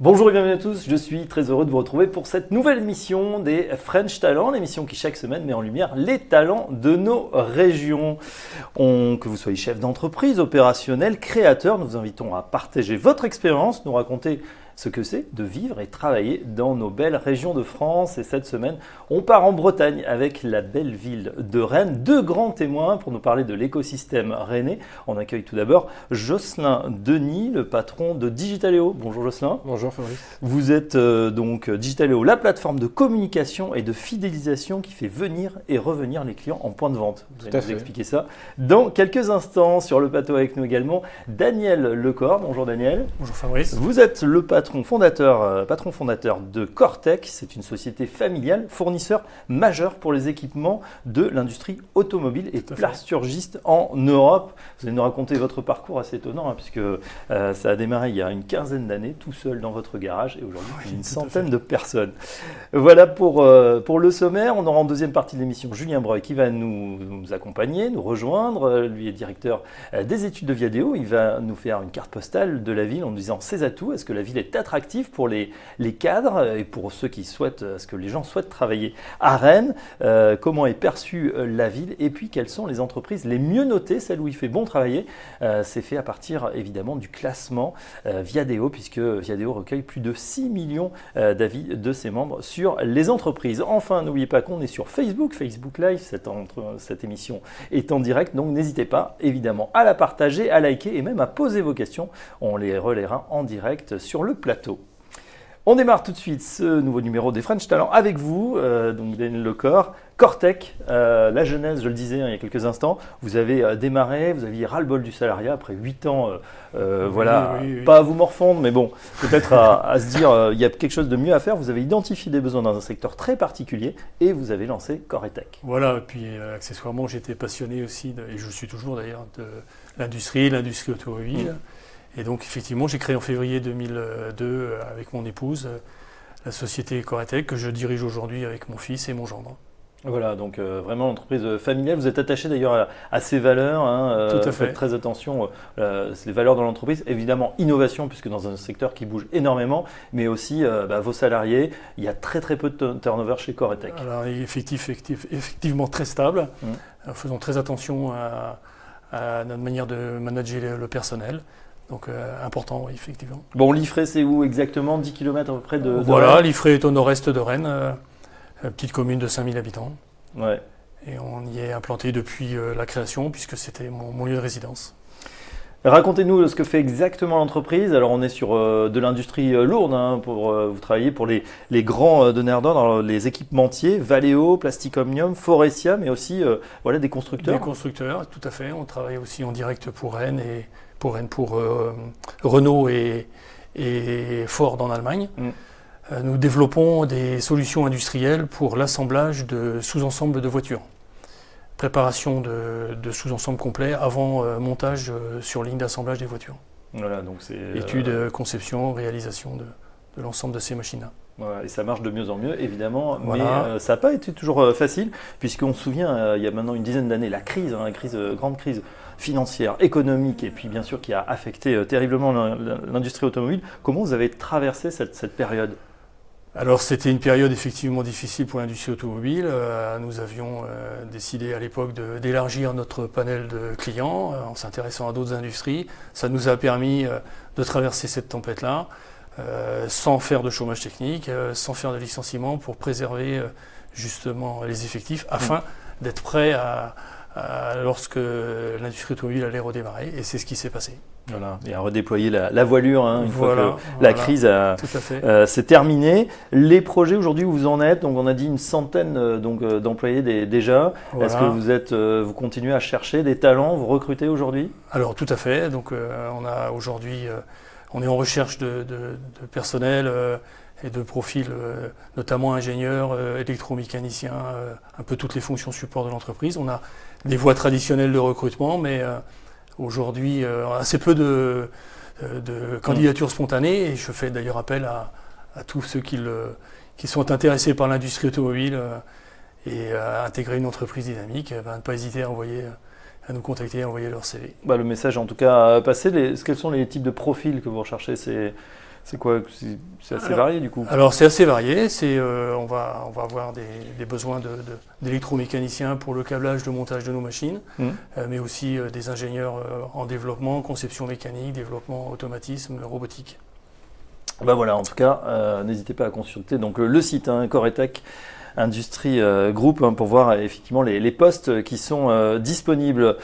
Bonjour et bienvenue à tous, je suis très heureux de vous retrouver pour cette nouvelle émission des French Talents, l'émission qui chaque semaine met en lumière les talents de nos régions. Que vous soyez chef d'entreprise, opérationnel, créateur, nous vous invitons à partager votre expérience, nous raconter ce que c'est de vivre et travailler dans nos belles régions de France. Et cette semaine, on part en Bretagne avec la belle ville de Rennes. Deux grands témoins pour nous parler de l'écosystème rennais. On accueille tout d'abord Jocelyn Denis, le patron de Digitaléo. Bonjour Jocelyn. Bonjour Fabrice. Vous êtes donc Digitaléo, la plateforme de communication et de fidélisation qui fait venir et revenir les clients en point de vente. Vous allez nous expliquer ça dans quelques instants. Sur le plateau avec nous également, Daniel Lecor. Bonjour Daniel. Bonjour Fabrice. Vous êtes le patron fondateur de Cortec. C'est une société familiale, fournisseur majeur pour les équipements de l'industrie automobile et plasturgiste en Europe. Vous allez nous raconter votre parcours assez étonnant, puisque ça a démarré il y a une quinzaine d'années, tout seul dans votre garage, et aujourd'hui une centaine de personnes. Voilà pour le sommaire. On aura en deuxième partie de l'émission Julien Breuil qui va nous accompagner, nous rejoindre. Lui est directeur des études de Viadeo. Il va nous faire une carte postale de la ville en nous disant ses atouts. Est-ce que la ville est attractive pour les cadres et pour ceux qui souhaitent, est-ce que les gens souhaitent travailler à Rennes, comment est perçue la ville et puis quelles sont les entreprises les mieux notées, celles où il fait bon travailler. C'est fait à partir évidemment du classement Viadeo, puisque Viadeo recueille plus de 6 millions d'avis de ses membres sur les entreprises. Enfin, n'oubliez pas qu'on est sur Facebook Live, cette émission est en direct, donc n'hésitez pas évidemment à la partager, à liker et même à poser vos questions. On les relaiera en direct sur le plateau. On démarre tout de suite ce nouveau numéro des French Talents avec vous, donc Daniel Lecor. Cortec, la genèse, je le disais il y a quelques instants, vous avez démarré, vous aviez ras-le-bol du salariat après 8 ans, oui. Pas à vous morfondre, mais bon, peut-être à se dire il y a quelque chose de mieux à faire. Vous avez identifié des besoins dans un secteur très particulier et vous avez lancé Cortec. Voilà, et puis accessoirement, j'étais passionné aussi, et je suis toujours d'ailleurs, de l'industrie automobile. Et donc effectivement, j'ai créé en février 2002 avec mon épouse la société Cortec que je dirige aujourd'hui avec mon fils et mon gendre. Voilà, donc vraiment l'entreprise familiale. Vous êtes attaché d'ailleurs à ces valeurs. Tout à fait. Faites très attention, c'est les valeurs de l'entreprise. Évidemment, innovation, puisque dans un secteur qui bouge énormément, mais aussi vos salariés. Il y a très très peu de turnover chez Cortec. Alors effectivement très stable. Faisons très attention à notre manière de manager le personnel. Donc important, oui, effectivement. Bon, Liffré, c'est où exactement? 10 km à peu près de Voilà, Rennes. Liffré est au nord-est de Rennes, petite commune de 5000 habitants. Ouais. Et on y est implanté depuis la création, puisque c'était mon lieu de résidence. Racontez-nous ce que fait exactement l'entreprise. Alors on est sur de l'industrie lourde, vous travaillez pour les grands donneurs d'ordre, les équipementiers, Valeo, Plastic Omnium, Forestia, mais aussi des constructeurs. Des constructeurs, tout à fait. On travaille aussi en direct pour Rennes et pour Renault et Ford en Allemagne. Nous développons des solutions industrielles pour l'assemblage de sous-ensembles de voitures. Préparation de sous-ensembles complets avant montage sur ligne d'assemblage des voitures. Voilà, donc c'est étude, conception, réalisation de l'ensemble de ces machines-là. Voilà, et ça marche de mieux en mieux, évidemment, voilà. Mais ça n'a pas été toujours facile, puisqu'on se souvient, il y a maintenant une dizaine d'années, la grande crise financière, économique, et puis bien sûr qui a affecté terriblement l'industrie automobile. Comment vous avez traversé cette période ? Alors c'était une période effectivement difficile pour l'industrie automobile. Nous avions décidé à l'époque d'élargir notre panel de clients en s'intéressant à d'autres industries. Ça nous a permis de traverser cette tempête-là sans faire de chômage technique, sans faire de licenciement pour préserver justement les effectifs afin d'être prêt lorsque l'industrie automobile allait redémarrer. Et c'est ce qui s'est passé. Voilà, et à redéployer la voilure une fois que la crise s'est terminée. Les projets aujourd'hui où vous en êtes, donc on a dit une centaine d'employés déjà. Voilà. Est-ce que vous continuez à chercher des talents, vous recrutez aujourd'hui? Alors tout à fait. Donc on est en recherche de personnel et de profils, notamment ingénieurs, électromécaniciens, un peu toutes les fonctions support de l'entreprise. On a des voies traditionnelles de recrutement, mais aujourd'hui, assez peu de candidatures spontanées, et je fais d'ailleurs appel à tous ceux qui sont intéressés par l'industrie automobile et à intégrer une entreprise dynamique, ne pas hésiter à nous contacter et à envoyer leur CV. Le message en tout cas passé. Quels sont les types de profils que vous recherchez? C'est quoi? C'est assez varié du coup. Alors c'est assez varié. On va avoir des besoins d'électromécaniciens pour le câblage, le montage de nos machines, mais aussi des ingénieurs en développement, conception mécanique, développement automatisme, robotique. Bah voilà, en tout cas, n'hésitez pas à consulter donc, le site Coretech Industrie Group pour voir effectivement les postes qui sont disponibles.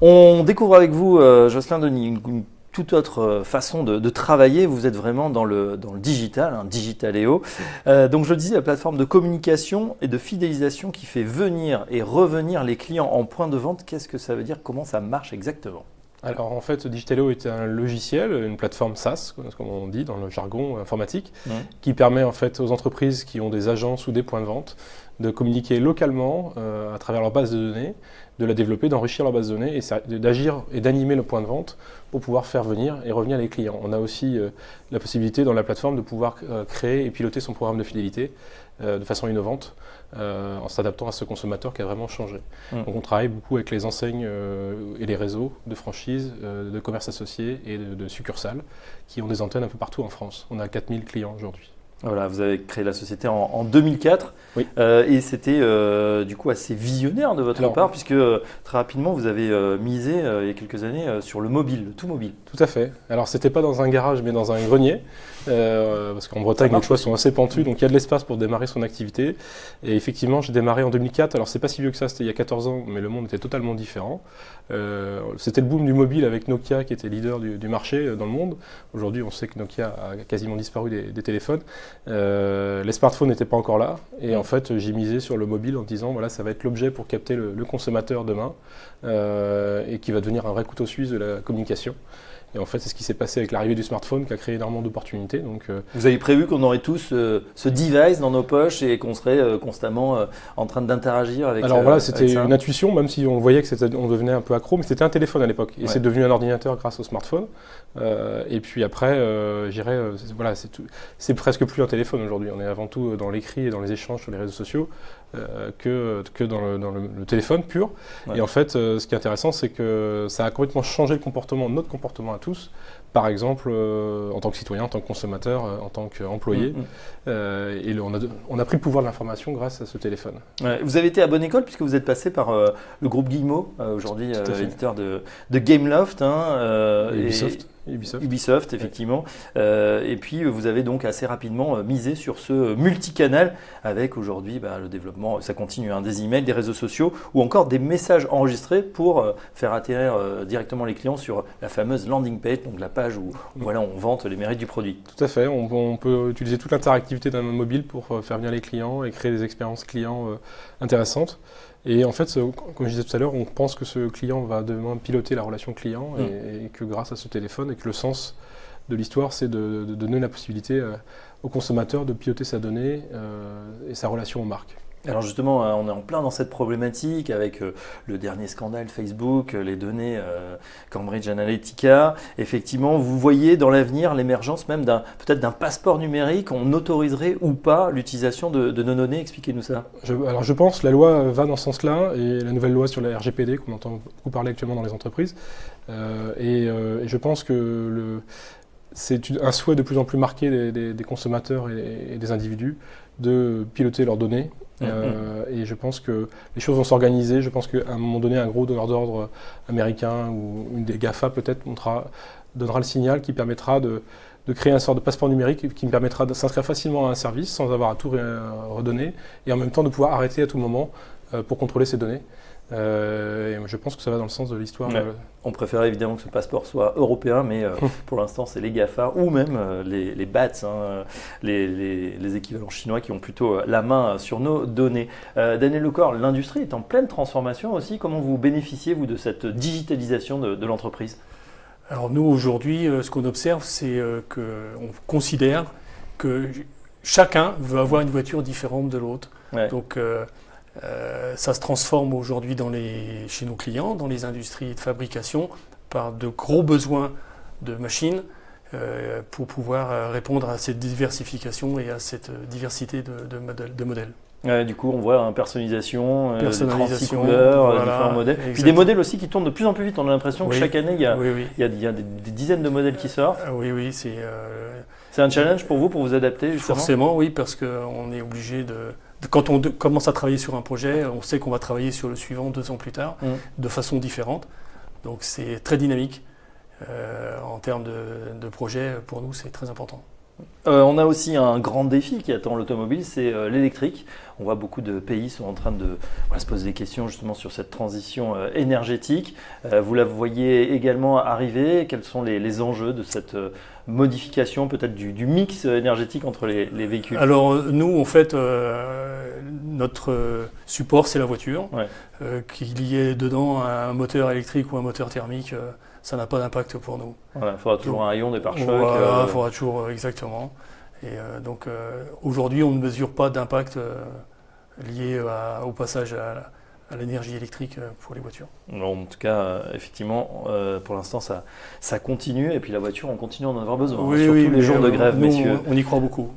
On découvre avec vous, Jocelyn Denis, une toute autre façon de travailler. Vous êtes vraiment dans le digital, Digitaléo. Donc je le disais, la plateforme de communication et de fidélisation qui fait venir et revenir les clients en point de vente. Qu'est-ce que ça veut dire? Comment ça marche exactement? Alors en fait, Digitaléo est un logiciel, une plateforme SaaS, comme on dit dans le jargon informatique, qui permet en fait aux entreprises qui ont des agences ou des points de vente de communiquer localement à travers leur base de données, de la développer, d'enrichir leur base de données et d'agir et d'animer le point de vente pour pouvoir faire venir et revenir les clients. On a aussi la possibilité dans la plateforme de pouvoir créer et piloter son programme de fidélité de façon innovante en s'adaptant à ce consommateur qui a vraiment changé. Donc on travaille beaucoup avec les enseignes et les réseaux de franchises, de commerces associés et de succursales qui ont des antennes un peu partout en France. On a 4000 clients aujourd'hui. Voilà, vous avez créé la société en 2004 oui. Et c'était du coup assez visionnaire de votre part puisque très rapidement vous avez misé il y a quelques années sur le mobile, le tout mobile. Tout à fait. Alors c'était pas dans un garage mais dans un grenier parce qu'en Bretagne les toits sont assez pentus donc il y a de l'espace pour démarrer son activité et effectivement j'ai démarré en 2004. Alors c'est pas si vieux que ça, c'était il y a 14 ans mais le monde était totalement différent. C'était le boom du mobile avec Nokia qui était leader du marché dans le monde. Aujourd'hui on sait que Nokia a quasiment disparu des téléphones. Les smartphones n'étaient pas encore là et en fait j'ai misé sur le mobile en disant voilà ça va être l'objet pour capter le consommateur demain et qui va devenir un vrai couteau suisse de la communication. Et en fait, c'est ce qui s'est passé avec l'arrivée du smartphone qui a créé énormément d'opportunités. Donc, vous avez prévu qu'on aurait tous ce device dans nos poches et qu'on serait constamment en train d'interagir avec. Alors voilà, c'était une intuition, même si on voyait que on devenait un peu accro, mais c'était un téléphone à l'époque. Et c'est devenu un ordinateur grâce au smartphone. Et puis après, voilà, c'est presque plus un téléphone aujourd'hui. On est avant tout dans l'écrit et dans les échanges sur les réseaux sociaux que dans le téléphone pur. Ouais. Et en fait, ce qui est intéressant, c'est que ça a complètement changé le comportement, notre comportement à tous. Par exemple, en tant que citoyen, en tant que consommateur, en tant qu'employé. Et on a pris le pouvoir de l'information grâce à ce téléphone. Ouais, vous avez été à bonne école puisque vous êtes passé par le groupe Guillemot, aujourd'hui éditeur de Gameloft. Ubisoft, effectivement. Et puis, vous avez donc assez rapidement misé sur ce multicanal avec aujourd'hui le développement, ça continue, des emails, des réseaux sociaux ou encore des messages enregistrés pour faire atterrir directement les clients sur la fameuse landing page, donc la page où voilà, on vante les mérites du produit. Tout à fait. On peut utiliser toute l'interactivité d'un mobile pour faire venir les clients et créer des expériences clients intéressantes. Et en fait, comme je disais tout à l'heure, on pense que ce client va demain piloter la relation client et que grâce à ce téléphone, et que le sens de l'histoire, c'est de donner la possibilité au consommateur de piloter sa donnée et sa relation aux marques. Alors justement, on est en plein dans cette problématique avec le dernier scandale Facebook, les données Cambridge Analytica. Effectivement, vous voyez dans l'avenir l'émergence même peut-être d'un passeport numérique. On autoriserait ou pas l'utilisation de nos données? Expliquez-nous ça. Alors je pense que la loi va dans ce sens-là et la nouvelle loi sur la RGPD qu'on entend beaucoup parler actuellement dans les entreprises. Et je pense que c'est un souhait de plus en plus marqué des consommateurs et des individus de piloter leurs données. Et je pense que les choses vont s'organiser. Je pense qu'à un moment donné, un gros donneur d'ordre américain ou une des GAFA peut-être donnera le signal qui permettra de créer un sort de passeport numérique qui me permettra de s'inscrire facilement à un service sans avoir à tout redonner et en même temps de pouvoir arrêter à tout moment pour contrôler ces données. Et je pense que ça va dans le sens de l'histoire. Ouais. On préférait évidemment que ce passeport soit européen, mais pour l'instant, c'est les GAFA ou même les BATS, les équivalents chinois qui ont plutôt la main sur nos données. Daniel Lecor, l'industrie est en pleine transformation aussi. Comment vous bénéficiez, vous, de cette digitalisation de l'entreprise? Alors nous, aujourd'hui, ce qu'on observe, c'est qu'on considère que chacun veut avoir une voiture différente de l'autre. Ouais. Donc, ça se transforme aujourd'hui chez nos clients, dans les industries de fabrication, par de gros besoins de machines pour pouvoir répondre à cette diversification et à cette diversité de modèles. Du coup, on voit personnalisation, 36 couleurs, voilà, différents modèles. Exactement. Puis des modèles aussi qui tournent de plus en plus vite. On a l'impression que chaque année, il y a des dizaines de modèles qui sortent. Oui, C'est un challenge pour vous adapter justement? Forcément, oui, parce qu'on est obligé quand on commence à travailler sur un projet, on sait qu'on va travailler sur le suivant 2 ans plus tard, de façon différente. Donc c'est très dynamique. En termes de projet, pour nous, c'est très important. On a aussi un grand défi qui attend l'automobile, c'est l'électrique. On voit beaucoup de pays sont en train de se poser des questions justement sur cette transition énergétique. Vous la voyez également arriver. Quels sont les enjeux de cette modification peut-être du mix énergétique entre les véhicules? Alors nous, en fait, notre support, c'est la voiture. Qu'il y ait dedans un moteur électrique ou un moteur thermique, ça n'a pas d'impact pour nous. Voilà, il faudra toujours un rayon, des pare-chocs. Voilà, il faudra toujours, exactement. Et donc aujourd'hui, on ne mesure pas d'impact lié au passage à l'énergie électrique pour les voitures. En tout cas, effectivement, pour l'instant, ça continue. Et puis la voiture, on continue d'en avoir besoin. Oui, surtout les jours de grève, nous, messieurs. On y croit beaucoup.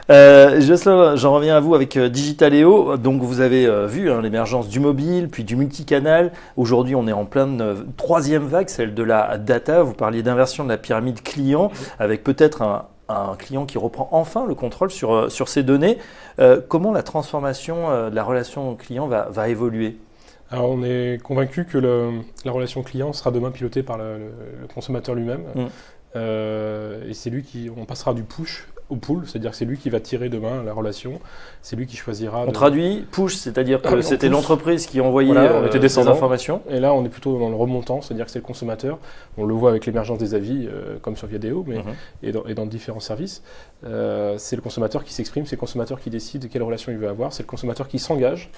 Jocelyn, j'en reviens à vous avec Digitaléo. Donc vous avez vu l'émergence du mobile, puis du multicanal. Aujourd'hui, on est en pleine 3e vague, celle de la data. Vous parliez d'inversion de la pyramide client, avec peut-être un client qui reprend enfin le contrôle sur ses données. Comment la transformation de la relation client va évoluer? Alors on est convaincu que la relation client sera demain pilotée par le consommateur lui-même. Et c'est lui on passera du push au pull, c'est-à-dire que c'est lui qui va tirer demain la relation, c'est lui qui choisira. On traduit push, c'est-à-dire que c'était l'entreprise qui envoyait des informations. Et là, on est plutôt dans le remontant, c'est-à-dire que c'est le consommateur. On le voit avec l'émergence des avis, comme sur Viadeo, et dans différents services. C'est le consommateur qui s'exprime, c'est le consommateur qui décide quelle relation il veut avoir, c'est le consommateur qui s'engage.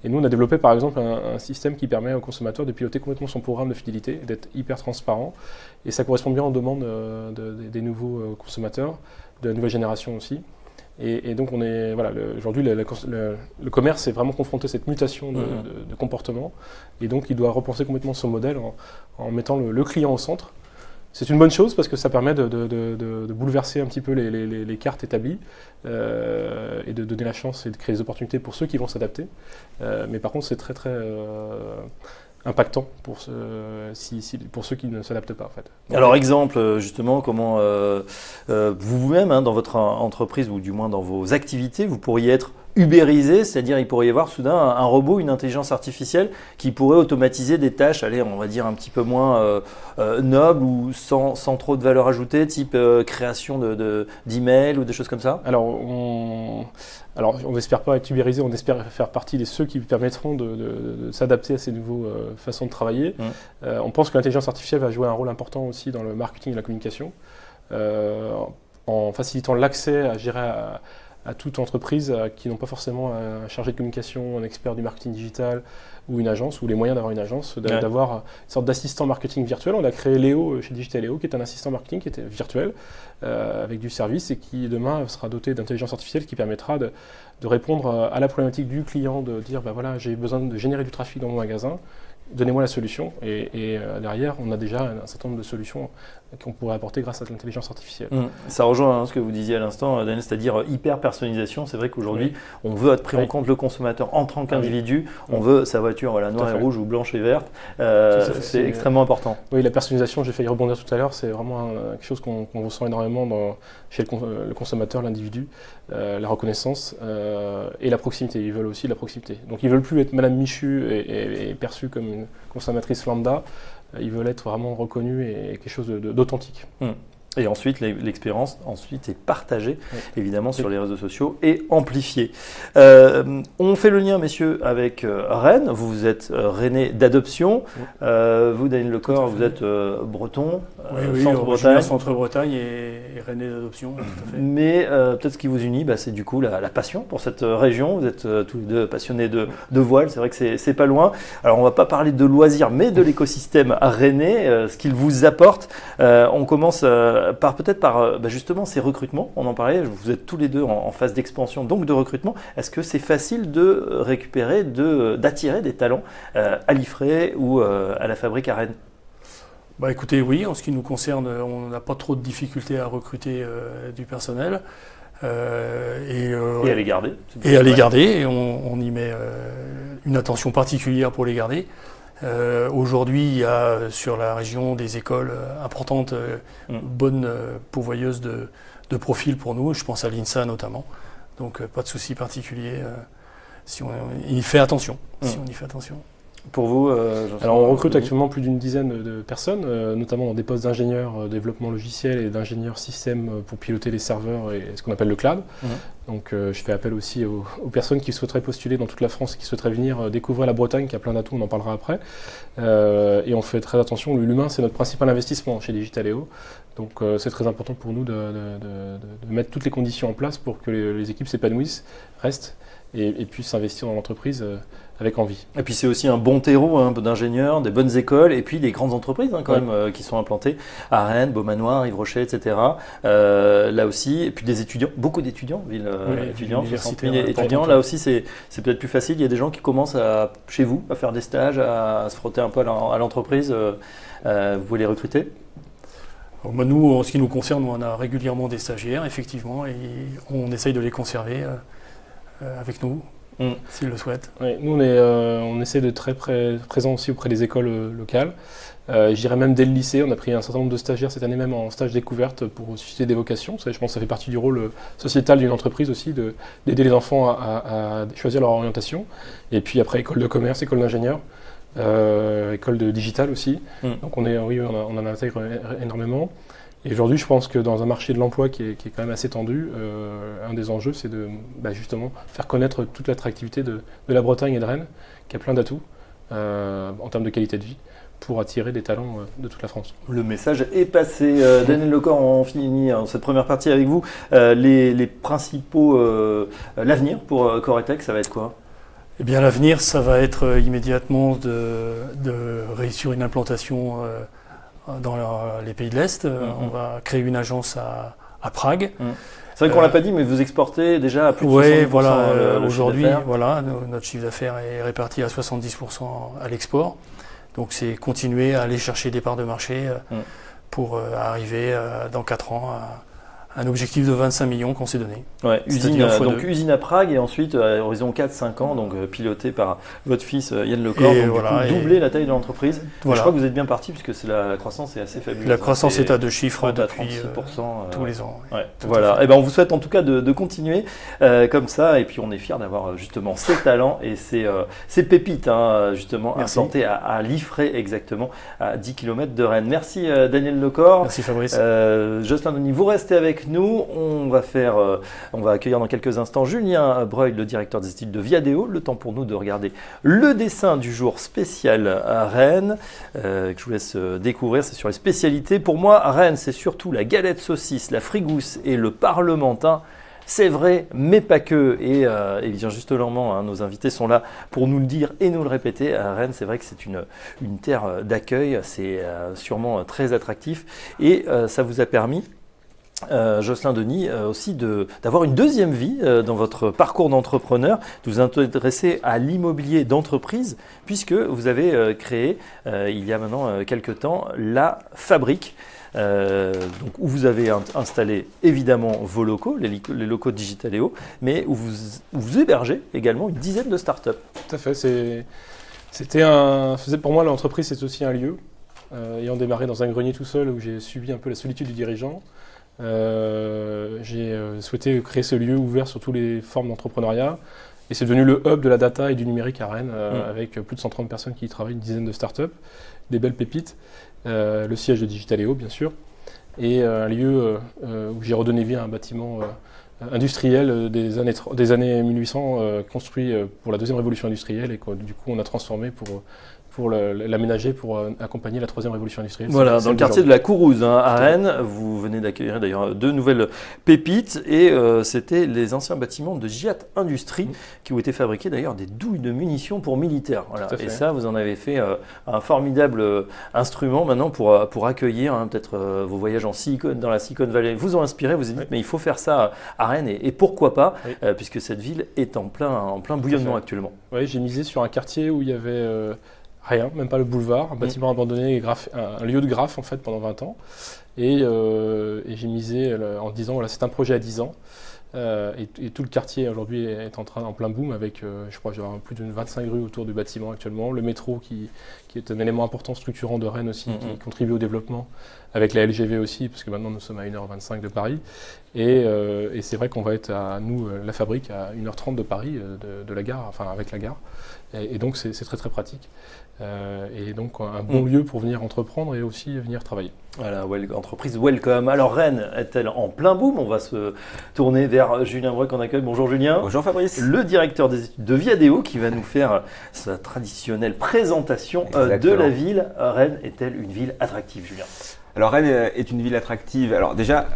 Et nous, on a développé par exemple un système qui permet au consommateur de piloter complètement son programme de fidélité, d'être hyper transparent. Et ça correspond bien aux demandes des nouveaux consommateurs, de la nouvelle génération aussi. Et donc, aujourd'hui, le commerce est vraiment confronté à cette mutation de comportement. Et donc, il doit repenser complètement son modèle en mettant le client au centre. C'est une bonne chose parce que ça permet de bouleverser un petit peu les cartes établies et de donner la chance et de créer des opportunités pour ceux qui vont s'adapter. Mais par contre, c'est très très impactant pour ceux qui ne s'adaptent pas en fait. Alors exemple, justement, comment vous-même, dans votre entreprise ou du moins dans vos activités, vous pourriez être ubérisé, c'est-à-dire il pourrait y avoir soudain un robot, une intelligence artificielle qui pourrait automatiser des tâches, on va dire un petit peu moins nobles ou sans trop de valeur ajoutée, type création d'emails ou des choses comme ça? Alors on n'espère pas être ubérisé, on espère faire partie de ceux qui permettront de s'adapter à ces nouvelles façons de travailler. On pense que l'intelligence artificielle va jouer un rôle important aussi dans le marketing et la communication, en facilitant l'accès à gérer à toute entreprise qui n'ont pas forcément un chargé de communication, un expert du marketing digital ou une agence, ou les moyens d'avoir une agence, d'avoir une sorte d'assistant marketing virtuel. On a créé Léo chez Digitaléo, qui est un assistant marketing qui était virtuel, avec du service, et qui demain sera doté d'intelligence artificielle qui permettra de répondre à la problématique du client, de dire voilà, j'ai besoin de générer du trafic dans mon magasin, donnez-moi la solution. Et derrière, on a déjà un certain nombre de solutions qu'on pourrait apporter grâce à l'intelligence artificielle. Ça rejoint ce que vous disiez à l'instant, Daniel, c'est-à-dire hyper personnalisation. C'est vrai qu'aujourd'hui, on veut être pris en compte le consommateur en tant qu'individu. On veut sa voiture noire et rouge ou blanche et verte. C'est extrêmement important. Oui, la personnalisation, j'ai failli rebondir tout à l'heure, c'est vraiment quelque chose qu'on ressent énormément chez le consommateur, l'individu, la reconnaissance et la proximité. Ils veulent aussi de la proximité. Donc ils ne veulent plus être Madame Michu et perçue comme une consommatrice lambda. Ils veulent être vraiment reconnus et quelque chose d'authentique. Et ensuite, l'expérience est partagée, évidemment, sur les réseaux sociaux et amplifiée. On fait le lien, messieurs, avec Rennes. Vous êtes Rennais d'adoption. Vous, Daniel Lecor, vous êtes breton, Centre-Bretagne. Centre-Bretagne et Rennais d'adoption, tout à fait. Mais peut-être ce qui vous unit, c'est du coup la passion pour cette région. Vous êtes tous les deux passionnés de voile. C'est vrai que c'est pas loin. Alors, on ne va pas parler de loisirs, mais de l'écosystème rennais, ce qu'il vous apporte. On commence peut-être par justement ces recrutements, on en parlait, vous êtes tous les deux en phase d'expansion, donc de recrutement. Est-ce que c'est facile de récupérer, d'attirer des talents à l'IFRE ou à la fabrique à Rennes? Écoutez, oui, en ce qui nous concerne, on n'a pas trop de difficultés à recruter du personnel. Et à les garder. Et à les garder, et on y met une attention particulière pour les garder. Aujourd'hui, il y a sur la région des écoles importantes, bonnes pourvoyeuses de profils pour nous. Je pense à l'INSA notamment. Donc pas de souci particulier si on y fait attention. Si on y fait attention. Pour vous, alors on recrute actuellement plus d'une dizaine de personnes, notamment dans des postes d'ingénieurs développement logiciel et d'ingénieurs système pour piloter les serveurs et ce qu'on appelle le cloud. Donc je fais appel aussi aux personnes qui souhaiteraient postuler dans toute la France, qui souhaiteraient venir découvrir la Bretagne, qui a plein d'atouts, on en parlera après. Et on fait très attention, l'humain c'est notre principal investissement chez Digitaléo. Donc c'est très important pour nous de mettre toutes les conditions en place pour que les équipes s'épanouissent, restent et puissent s'investir dans l'entreprise avec envie. Et puis c'est aussi un bon terreau d'ingénieurs, des bonnes écoles et puis des grandes entreprises même qui sont implantées à Rennes, Beaumanoir, Yves Rocher, etc. Là aussi, et puis des étudiants, beaucoup d'étudiants, ville étudiants, 60 000 étudiants. Là aussi c'est peut-être plus facile. Il y a des gens qui commencent chez vous à faire des stages, à se frotter un peu à l'entreprise. Vous pouvez les recruter? Nous, en ce qui nous concerne, on a régulièrement des stagiaires, effectivement, et on essaye de les conserver avec nous. S'ils le souhaitent. Oui, nous, on essaie de très présent aussi auprès des écoles locales. Je dirais même dès le lycée, on a pris un certain nombre de stagiaires cette année même en stage découverte pour susciter des vocations. Je pense que ça fait partie du rôle sociétal d'une entreprise aussi, d'aider les enfants à choisir leur orientation. Et puis après, école de commerce, école d'ingénieur, école de digital aussi. Donc on en intègre énormément. Et aujourd'hui, je pense que dans un marché de l'emploi qui est quand même assez tendu, un des enjeux, c'est de justement faire connaître toute l'attractivité de la Bretagne et de Rennes, qui a plein d'atouts en termes de qualité de vie, pour attirer des talents de toute la France. Le message est passé. Daniel Lecor, on finit cette première partie avec vous. Les principaux... l'avenir pour Coretech, ça va être quoi ? Eh bien, l'avenir, ça va être immédiatement de réussir une implantation dans les pays de l'Est. On va créer une agence à Prague. C'est vrai qu'on ne l'a pas dit, mais vous exportez déjà à plus de 70%. Oui, voilà. Aujourd'hui, notre chiffre d'affaires est réparti à 70% à l'export. Donc, c'est continuer à aller chercher des parts de marché pour arriver dans 4 ans à un objectif de 25 millions qu'on s'est donné. Ouais, usine à Prague et ensuite à horizon 4-5 ans, donc piloté par votre fils Yann Lecor, doubler la taille de l'entreprise. Je crois que vous êtes bien parti puisque la croissance est assez fabuleuse. La croissance est à 2 chiffres depuis 36%, tous les ans. Ouais, voilà. Et ben on vous souhaite en tout cas de continuer comme ça et puis on est fiers d'avoir justement ces talents et ces pépites justement implantés à Liffré exactement à 10 km de Rennes. Merci Daniel Lecor. Merci Fabrice. Jocelyn Denis, vous restez avec nous. On va accueillir dans quelques instants Julien Breuil, le directeur des études de Viadeo. Le temps pour nous de regarder le dessin du jour spécial à Rennes, que je vous laisse découvrir. C'est sur les spécialités. Pour moi, Rennes, c'est surtout la galette saucisse, la frigousse et le parlementin. C'est vrai, mais pas que. Et bien justement, nos invités sont là pour nous le dire et nous le répéter. À Rennes, c'est vrai que c'est une terre d'accueil. C'est sûrement très attractif. Et ça vous a permis, Jocelyn Denis, aussi d'avoir une deuxième vie dans votre parcours d'entrepreneur, de vous intéresser à l'immobilier d'entreprise, puisque vous avez créé, il y a maintenant quelques temps, la Fabrique. Où vous avez installé évidemment vos locaux, les locaux de Digitaléo, mais où vous hébergez également une dizaine de startups. Tout à fait. Pour moi, l'entreprise, c'est aussi un lieu. Ayant démarré dans un grenier tout seul où j'ai subi un peu la solitude du dirigeant, j'ai souhaité créer ce lieu ouvert sur toutes les formes d'entrepreneuriat. Et c'est devenu le hub de la data et du numérique à Rennes, avec plus de 130 personnes qui y travaillent, une dizaine de startups, des belles pépites. Le siège de Digitaléo, bien sûr, et un lieu où j'ai redonné vie à un bâtiment industriel des années 1800, construit pour la deuxième révolution industrielle, et que du coup on a transformé pour l'aménager, pour accompagner la troisième révolution industrielle. Voilà, dans le quartier de la Courouze, à Rennes. Vous venez d'accueillir d'ailleurs 2 nouvelles pépites et c'était les anciens bâtiments de Giat Industrie qui ont été fabriqués d'ailleurs des douilles de munitions pour militaires. Voilà. Et ça, vous en avez fait un formidable instrument maintenant pour accueillir peut-être vos voyages dans la Silicon Valley. Vous ont inspiré, vous avez dit mais il faut faire ça à Rennes et pourquoi pas, puisque cette ville est en plein bouillonnement actuellement. Oui, j'ai misé sur un quartier où il y avait rien, même pas le boulevard, un bâtiment abandonné, un lieu de graphe en fait pendant 20 ans. Et j'ai misé en disant voilà, c'est un projet à 10 ans. Et tout le quartier aujourd'hui est en plein boom avec, je crois, genre plus de 25 rues autour du bâtiment actuellement. Le métro qui est un élément important structurant de Rennes aussi, qui contribue au développement, avec la LGV aussi, parce que maintenant nous sommes à 1h25 de Paris. Et c'est vrai qu'on va être la fabrique, à 1h30 de Paris, de la gare, enfin avec la gare. Et donc c'est très très pratique. Et donc un bon lieu pour venir entreprendre et aussi venir travailler. Voilà, entreprise welcome. Alors Rennes est-elle en plein boom? On va se tourner vers Julien Breuck en accueil. Bonjour Julien. Bonjour Fabrice. Le directeur des études de Viadeo qui va nous faire sa traditionnelle présentation de la ville. Rennes est-elle une ville attractive, Julien? Alors Rennes est une ville attractive. Alors déjà,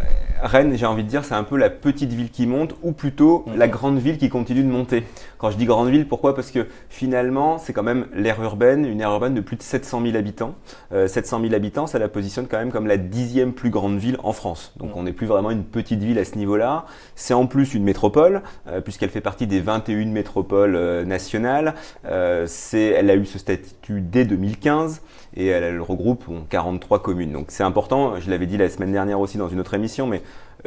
Rennes, j'ai envie de dire, c'est un peu la petite ville qui monte, ou plutôt la grande ville qui continue de monter. Quand je dis grande ville, pourquoi? Parce que finalement, c'est quand même l'aire urbaine, une aire urbaine de plus de 700 000 habitants. 700 000 habitants, ça la positionne quand même comme la 10e plus grande ville en France. Donc on n'est plus vraiment une petite ville à ce niveau-là. C'est en plus une métropole, puisqu'elle fait partie des 21 métropoles nationales. Elle a eu ce statut dès 2015. Et elle regroupe 43 communes. Donc c'est important, je l'avais dit la semaine dernière aussi dans une autre émission, mais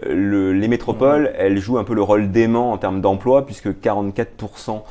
les métropoles, elles jouent un peu le rôle d'aimant en termes d'emploi, puisque 44%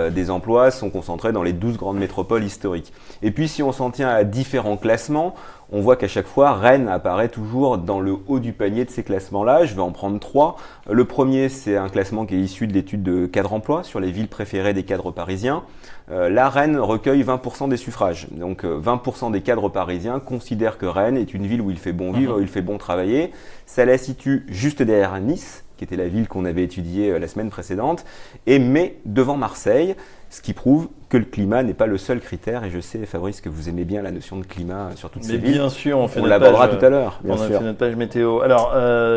des emplois sont concentrés dans les 12 grandes métropoles historiques. Et puis si on s'en tient à différents classements, on voit qu'à chaque fois, Rennes apparaît toujours dans le haut du panier de ces classements-là. Je vais en prendre 3. Le premier, c'est un classement qui est issu de l'étude de cadre emploi sur les villes préférées des cadres parisiens. Là, Rennes recueille 20% des suffrages. Donc 20% des cadres parisiens considèrent que Rennes est une ville où il fait bon vivre, où il fait bon travailler. Ça la situe juste derrière Nice, qui était la ville qu'on avait étudiée la semaine précédente, mais devant Marseille, ce qui prouve que le climat n'est pas le seul critère. Et je sais, Fabrice, que vous aimez bien la notion de climat sur toutes ces villes. Bien sûr, on l'abordera tout à l'heure. On a fait notre page météo. Alors,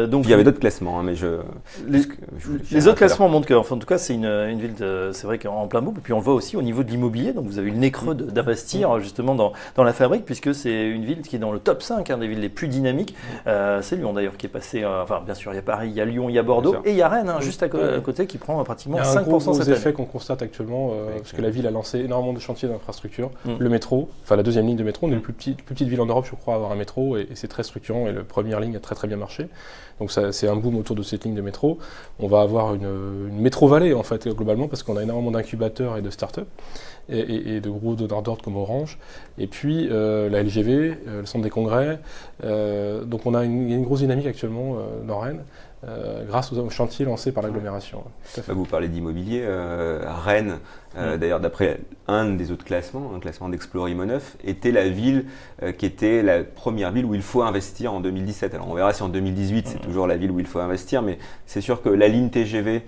donc, il y avait d'autres classements, mais les autres classements montrent que, enfin, en tout cas, c'est une ville, c'est vrai qu'en plein boom. Et puis on le voit aussi au niveau de l'immobilier. Donc vous avez eu le nez creux d'investir justement dans la fabrique, puisque c'est une ville qui est dans le top 5 des villes les plus dynamiques. C'est Lyon d'ailleurs qui est passé. Enfin, bien sûr, il y a Paris, il y a Lyon, il y a Bordeaux, et il y a Rennes juste à côté qui prend pratiquement 5% cette année. Il y a un gros effet qu'on constate actuellement, parce que la ville a lancé énormément de chantiers d'infrastructures. Le métro, enfin la deuxième ligne de métro, on est la plus petite ville en Europe, je crois, à avoir un métro, et c'est très structurant, et la première ligne a très très bien marché. Donc c'est un boom autour de cette ligne de métro. On va avoir une métro-vallée en fait, globalement, parce qu'on a énormément d'incubateurs et de start-up, et de gros donneurs d'ordre comme Orange. Et puis la LGV, le centre des congrès. Donc il y a une grosse dynamique actuellement dans Rennes. Grâce aux chantiers lancés par l'agglomération. Vous parlez d'immobilier. Rennes, d'ailleurs, d'après un des autres classements, un classement d'Explorer-Imo9, était la ville qui était la première ville où il faut investir en 2017. Alors on verra si en 2018 c'est toujours la ville où il faut investir, mais c'est sûr que la ligne TGV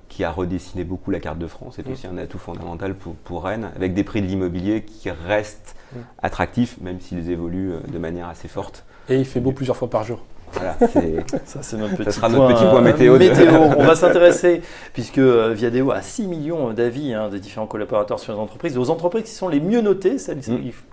qui a redessiné beaucoup la carte de France est aussi un atout fondamental pour Rennes, avec des prix de l'immobilier qui restent attractifs, même s'ils évoluent de manière assez forte. Et il fait beau plusieurs fois par jour. Voilà, c'est notre petit point météo. On va s'intéresser, puisque Viadeo a 6 millions d'avis de différents collaborateurs sur les entreprises. Aux entreprises qui sont les mieux notées, celles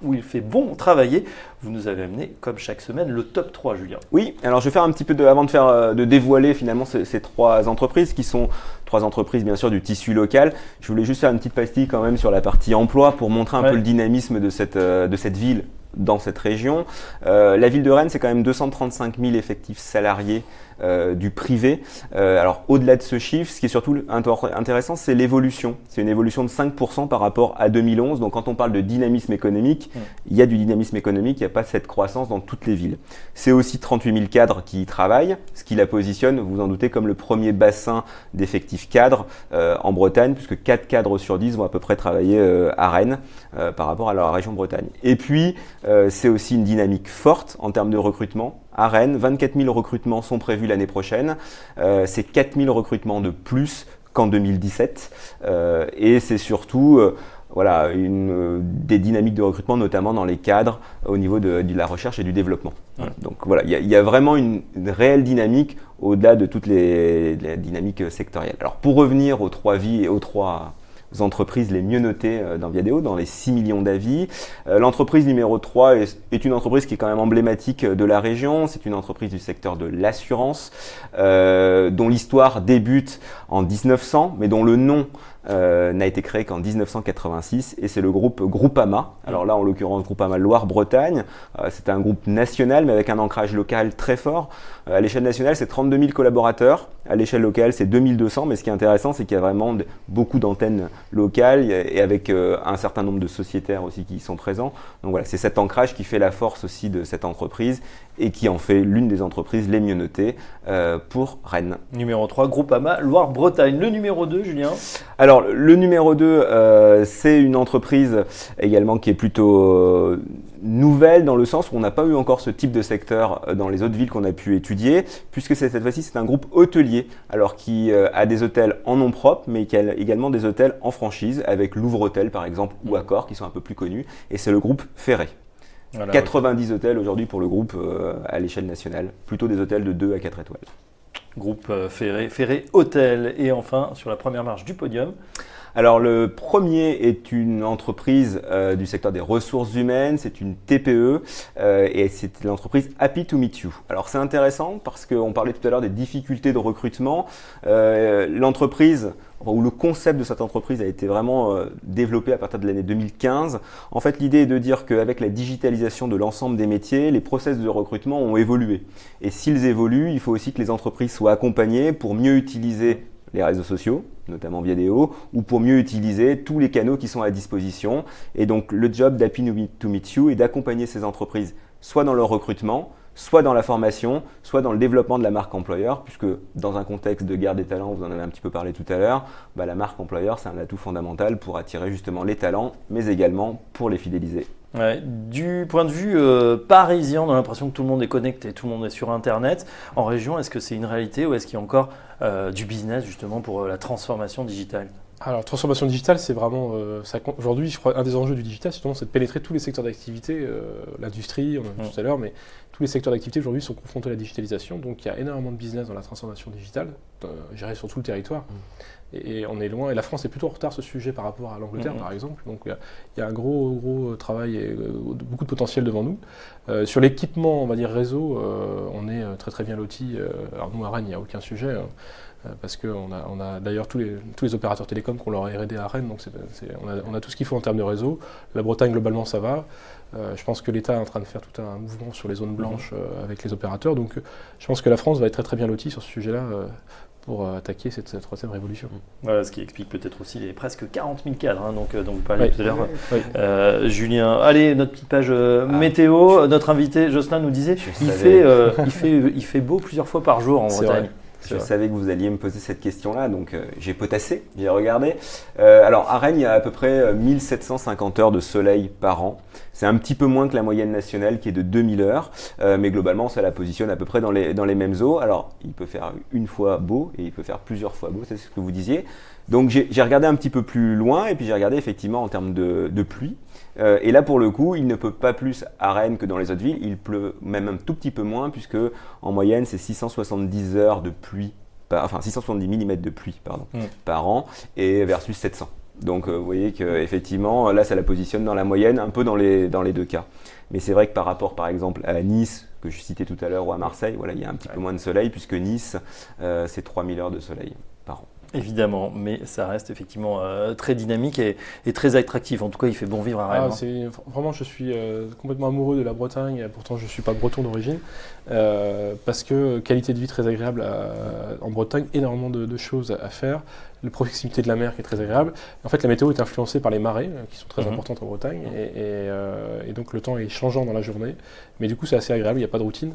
où il fait bon travailler. Vous nous avez amené, comme chaque semaine, le top 3, Julien. Oui, alors je vais faire un petit peu avant de dévoiler finalement ces 3 entreprises qui sont 3 entreprises bien sûr du tissu local. Je voulais juste faire une petite pastille quand même sur la partie emploi pour montrer un peu le dynamisme de cette ville dans cette région. La ville de Rennes, c'est quand même 235 000 effectifs salariés du privé. Alors au-delà de ce chiffre, ce qui est surtout intéressant, c'est l'évolution. C'est une évolution de 5% par rapport à 2011. Donc quand on parle de dynamisme économique, il y a du dynamisme économique, il n'y a pas cette croissance dans toutes les villes. C'est aussi 38 000 cadres qui y travaillent, ce qui la positionne, vous vous en doutez, comme le premier bassin d'effectifs cadres en Bretagne, puisque 4 cadres sur 10 vont à peu près travailler à Rennes par rapport à la région Bretagne. Et puis, c'est aussi une dynamique forte en termes de recrutement. À Rennes, 24 000 recrutements sont prévus l'année prochaine. C'est 4 000 recrutements de plus qu'en 2017. Et c'est surtout des dynamiques de recrutement, notamment dans les cadres au niveau de la recherche et du développement. Donc voilà, il y a vraiment une réelle dynamique au-delà de toutes les dynamiques sectorielles. Alors pour revenir aux 3 entreprises les mieux notées dans Viadeo, dans les 6 millions d'avis. L'entreprise numéro 3 est une entreprise qui est quand même emblématique de la région. C'est une entreprise du secteur de l'assurance, dont l'histoire débute en 1900, mais dont le nom n'a été créé qu'en 1986 et c'est le groupe Groupama. Alors là, en l'occurrence, Groupama Loire-Bretagne. C'est un groupe national mais avec un ancrage local très fort. À l'échelle nationale, c'est 32 000 collaborateurs. À l'échelle locale, c'est 2200. Mais ce qui est intéressant, c'est qu'il y a vraiment beaucoup d'antennes locales et avec un certain nombre de sociétaires aussi qui y sont présents. Donc voilà, c'est cet ancrage qui fait la force aussi de cette entreprise et qui en fait l'une des entreprises les mieux notées pour Rennes. Numéro 3, Groupama Loire-Bretagne. Le numéro 2, Julien? Alors, le numéro 2, c'est une entreprise également qui est plutôt nouvelle dans le sens où on n'a pas eu encore ce type de secteur dans les autres villes qu'on a pu étudier, puisque cette fois-ci, c'est un groupe hôtelier, alors qui a des hôtels en nom propre, mais qui a également des hôtels en franchise, avec Louvre Hôtel par exemple, ou Accor, qui sont un peu plus connus, et c'est le groupe Ferré. Voilà, 90 hôtels aujourd'hui pour le groupe à l'échelle nationale, plutôt des hôtels de 2 à 4 étoiles. Groupe Ferré Hôtel. Et enfin, sur la première marche du podium. Alors le premier est une entreprise du secteur des ressources humaines, c'est une TPE et c'est l'entreprise Happy to Meet You. Alors c'est intéressant parce qu'on parlait tout à l'heure des difficultés de recrutement. L'entreprise, ou le concept de cette entreprise a été vraiment développé à partir de l'année 2015. En fait, l'idée est de dire qu'avec la digitalisation de l'ensemble des métiers, les process de recrutement ont évolué. Et s'ils évoluent, il faut aussi que les entreprises soient accompagnées pour mieux utiliser les réseaux sociaux, notamment vidéo, ou pour mieux utiliser tous les canaux qui sont à disposition. Et donc, le job d'Happy to Meet You est d'accompagner ces entreprises soit dans leur recrutement, soit dans la formation, soit dans le développement de la marque employeur, puisque dans un contexte de guerre des talents, vous en avez un petit peu parlé tout à l'heure, la marque employeur, c'est un atout fondamental pour attirer justement les talents, mais également pour les fidéliser. Ouais, du point de vue parisien, on a l'impression que tout le monde est connecté, tout le monde est sur Internet. En région, est-ce que c'est une réalité ou est-ce qu'il y a encore du business justement pour la transformation digitale? Alors, transformation digitale, c'est vraiment, aujourd'hui, je crois, un des enjeux du digital, c'est de pénétrer tous les secteurs d'activité, l'industrie, on a vu tout à l'heure, mais tous les secteurs d'activité aujourd'hui sont confrontés à la digitalisation, donc il y a énormément de business dans la transformation digitale, gérée sur tout le territoire, et on est loin, et la France est plutôt en retard sur ce sujet par rapport à l'Angleterre, par exemple, donc il y a un gros travail et beaucoup de potentiel devant nous. Sur l'équipement, on va dire réseau, on est très bien lotis, alors nous à Rennes, il n'y a aucun sujet, parce qu'on a d'ailleurs tous les opérateurs télécoms qu'on leur a R&D à Rennes, donc on a tout ce qu'il faut en termes de réseau. La Bretagne, globalement, ça va. Je pense que l'État est en train de faire tout un mouvement sur les zones blanches avec les opérateurs, donc je pense que la France va être très bien lotie sur ce sujet-là pour attaquer cette troisième révolution. Voilà, ce qui explique peut-être aussi les presque 40 000 cadres dont vous parliez tout à l'heure. Julien, allez, notre petite page météo. Notre invité Jocelyn nous disait il fait beau plusieurs fois par jour en Bretagne. Vrai. Je savais que vous alliez me poser cette question-là, donc j'ai potassé, j'ai regardé. Alors à Rennes, il y a à peu près 1750 heures de soleil par an. C'est un petit peu moins que la moyenne nationale qui est de 2000 heures, mais globalement ça la positionne à peu près dans les mêmes eaux. Alors il peut faire une fois beau et il peut faire plusieurs fois beau, c'est ce que vous disiez. Donc j'ai regardé un petit peu plus loin et puis j'ai regardé effectivement en termes de pluie. Et là pour le coup, il ne pleut pas plus à Rennes que dans les autres villes, il pleut même un tout petit peu moins puisque en moyenne c'est 670 heures de pluie, 670 mm de pluie par an et versus 700. Donc vous voyez qu'effectivement là ça la positionne dans la moyenne, un peu dans les deux cas. Mais c'est vrai que par rapport par exemple à Nice, que je citais tout à l'heure, ou à Marseille, voilà, il y a un petit peu moins de soleil puisque Nice c'est 3000 heures de soleil par an. Évidemment, mais ça reste effectivement très dynamique et très attractif. En tout cas, il fait bon vivre à Rennes. Vraiment, je suis complètement amoureux de la Bretagne, pourtant je ne suis pas breton d'origine, parce que qualité de vie très agréable en Bretagne, énormément de choses à faire, la proximité de la mer qui est très agréable. En fait, la météo est influencée par les marées, qui sont très importantes en Bretagne, et donc le temps est changeant dans la journée, mais du coup c'est assez agréable, il n'y a pas de routine.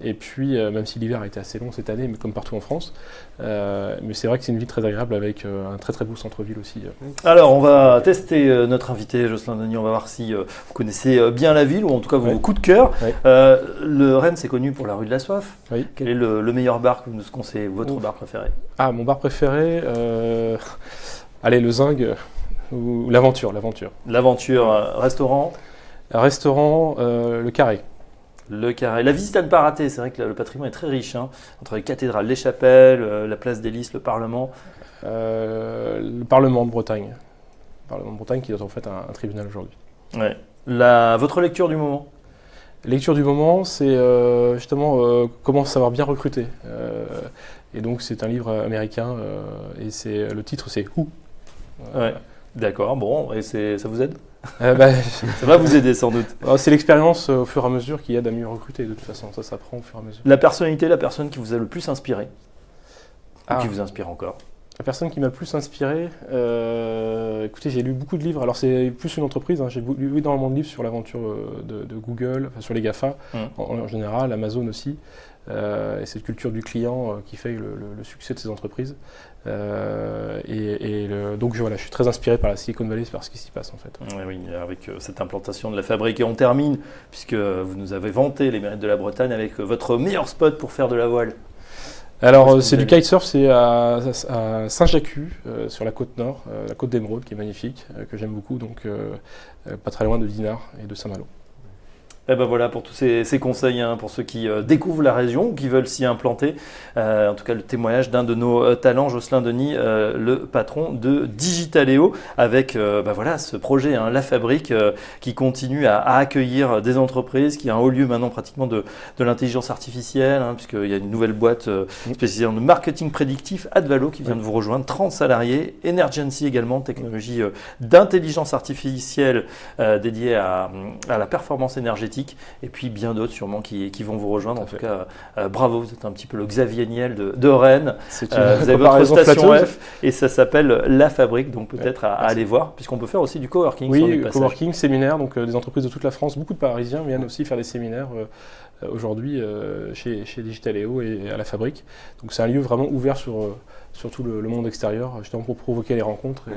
Et puis, même si l'hiver a été assez long cette année, mais comme partout en France, mais c'est vrai que c'est une ville très agréable avec un très beau centre-ville aussi. Alors, on va tester notre invité, Jocelyn Denis. On va voir si vous connaissez bien la ville ou en tout cas vos coups de cœur. Le Rennes, c'est connu pour la rue de la Soif. Quel est le meilleur bar que vous nous conseillez, votre bar préféré? Mon bar préféré, allez, le Zinc ou l'Aventure. L'Aventure, restaurant? Restaurant, le Carré. Le Carré. La visite à ne pas rater, c'est vrai que le patrimoine est très riche, entre les cathédrales, les chapelles, la place des Lys, le Parlement. Le Parlement de Bretagne. Le Parlement de Bretagne qui est en fait un tribunal aujourd'hui. Ouais. Votre lecture du moment? Lecture du moment, c'est justement comment savoir bien recruter. Et donc c'est un livre américain et le titre c'est Who. Ouais. D'accord, bon, et ça vous aide? Bah, Ça va vous aider sans doute. c'est l'expérience au fur et à mesure qui aide à mieux recruter, de toute façon, ça s'apprend au fur et à mesure. La personnalité, la personne qui vous a le plus inspiré, ou Ah. qui vous inspire encore? La personne qui m'a le plus inspiré, écoutez, j'ai lu beaucoup de livres. Alors c'est plus une entreprise, hein. J'ai lu énormément de livres sur l'aventure de Google, enfin, sur les GAFA en général, Amazon aussi. Et cette culture du client qui fait le succès de ces entreprises. Donc voilà, je suis très inspiré par la Silicon Valley, par ce qui s'y passe en fait. Oui, avec cette implantation de la fabrique. Et on termine, puisque vous nous avez vanté les mérites de la Bretagne, avec votre meilleur spot pour faire de la voile. Alors c'est du kitesurf, c'est à Saint-Jacques, sur la côte nord, la côte d'Émeraude qui est magnifique, que j'aime beaucoup, donc pas très loin de Dinard et de Saint-Malo. Et ben voilà pour tous ces conseils pour ceux qui découvrent la région ou qui veulent s'y implanter. En tout cas, le témoignage d'un de nos talents, Jocelyn Denis, le patron de Digitaléo, avec voilà, ce projet, La Fabrique, qui continue à accueillir des entreprises, qui a un haut lieu maintenant pratiquement de l'intelligence artificielle, puisqu'il y a une nouvelle boîte spécialisée en marketing prédictif, Advalo, qui vient de vous rejoindre, 30 salariés, Energency également, technologie d'intelligence artificielle dédiée à la performance énergétique. Et puis bien d'autres sûrement qui vont vous rejoindre. En tout cas, bravo, vous êtes un petit peu le Xavier Niel de Rennes. C'est vous avez votre station F et ça s'appelle La Fabrique, donc peut-être à aller voir, puisqu'on peut faire aussi du coworking. Oui, coworking, séminaire, donc des entreprises de toute la France, beaucoup de Parisiens viennent aussi faire des séminaires aujourd'hui chez Digitaléo et à La Fabrique. Donc c'est un lieu vraiment ouvert sur tout le monde extérieur, justement pour provoquer les rencontres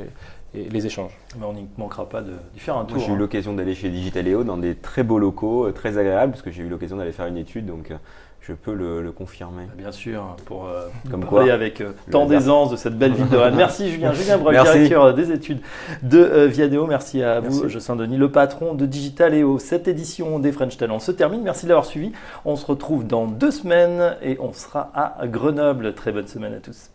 et les échanges. Mais on n'y manquera pas d'y faire un tour. J'ai eu l'occasion d'aller chez Digitaléo dans des très beaux locaux, très agréables, parce que j'ai eu l'occasion d'aller faire une étude, donc je peux le confirmer. Bien sûr, pour Comme parler quoi, avec tant d'aisance de cette belle ville de Rennes. Merci Julien Breuil, Merci. directeur des études de Viadeo. Merci à vous, Jocelyn Denis, le patron de Digitaléo. Cette édition des French Talents se termine. Merci de l'avoir suivi. On se retrouve dans 2 semaines et on sera à Grenoble. Très bonne semaine à tous.